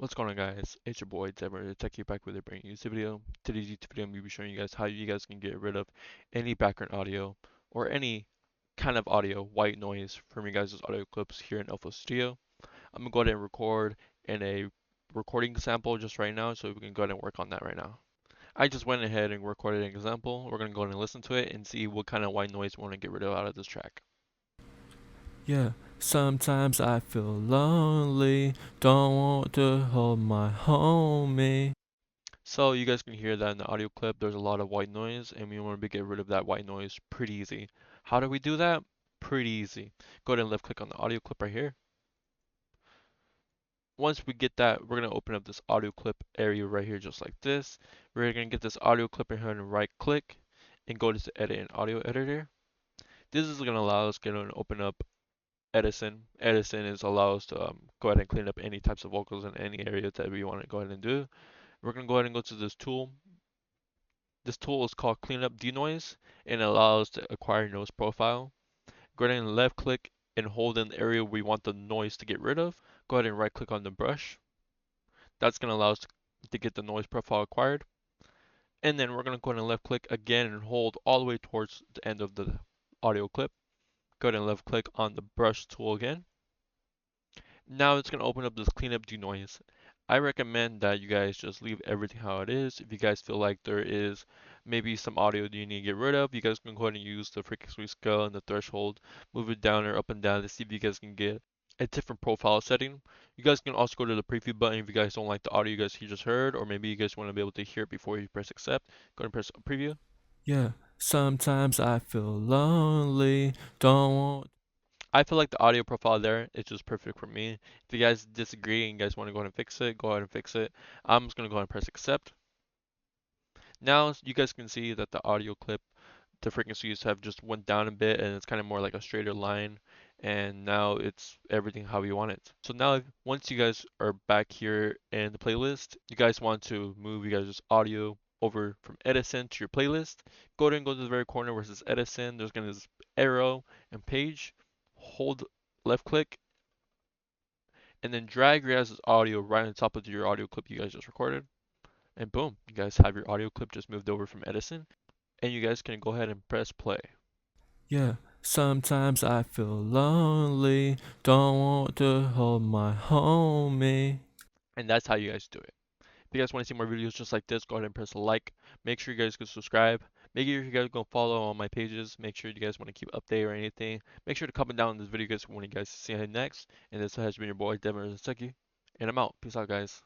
What's going on, guys? It's your boy Deteki back with a brand new YouTube video. Today's YouTube video I'm gonna be showing you guys how you guys can get rid of any background audio or any kind of audio, white noise from your guys' audio clips here in Alpha Studio. I'm gonna go ahead and record in a recording sample just right now, so we can go ahead and work on that right now. I just went ahead and recorded an example. We're gonna go ahead and listen to it and see what kind of white noise we want to get rid of out of this track. Yeah, sometimes I feel lonely, don't want to hold my homie. So you guys can hear that in the audio clip, there's a lot of white noise and we want to get rid of that white noise pretty easy. How do we do that? Pretty easy. Go ahead and left click on the audio clip right here. Once we get that, we're going to open up this audio clip area right here just like this. We're going to get this audio clip in here and right click and go to the edit and audio editor. This is going to allow us to open up Edison. Edison is allow us to go ahead and clean up any types of vocals in any area that we want to go ahead and do. We're going to go ahead and go to this tool. This tool is called Cleanup Denoise and allows to acquire noise profile. Go ahead and left click and hold in the area we want the noise to get rid of. Go ahead and right click on the brush. That's going to allow us to get the noise profile acquired. And then we're going to go ahead and left click again and hold all the way towards the end of the audio clip. Go ahead and left click on the brush tool again. Now it's going to open up this cleanup denoise. I recommend that you guys just leave everything how it is. If you guys feel like there is maybe some audio that you need to get rid of, you guys can go ahead and use the frequency scale and the threshold, move it down or up and down to see if you guys can get a different profile setting. You guys can also go to the preview button if you guys don't like the audio you guys just heard, or maybe you guys want to be able to hear it before you press accept. Go ahead and press preview. Yeah, sometimes I feel lonely, don't want. I feel like the audio profile there is just perfect for me. If you guys disagree and you guys want to go ahead and fix it, go ahead and fix it. I'm just going to go ahead and press accept. Now you guys can see that the audio clip, the frequencies have just went down a bit and it's kind of more like a straighter line. And now it's everything how you want it. So now once you guys are back here in the playlist, you guys want to move you guys' audio over from Edison to your playlist. Go ahead and go to the very corner where it says Edison. There's going to be this arrow and page. Hold left click and then drag your guys' audio right on top of your audio clip you guys just recorded. And boom, you guys have your audio clip just moved over from Edison. And you guys can go ahead and press play. Yeah, sometimes I feel lonely, don't want to hold my homie. And that's how you guys do it. If you guys want to see more videos just like this, go ahead and press like. Make sure you guys can subscribe. Make sure you guys go follow on my pages. Make sure you guys want to keep update or anything. Make sure to comment down in this video guys when you guys see it next. And this has been your boy Devin Deteki. And I'm out. Peace out guys.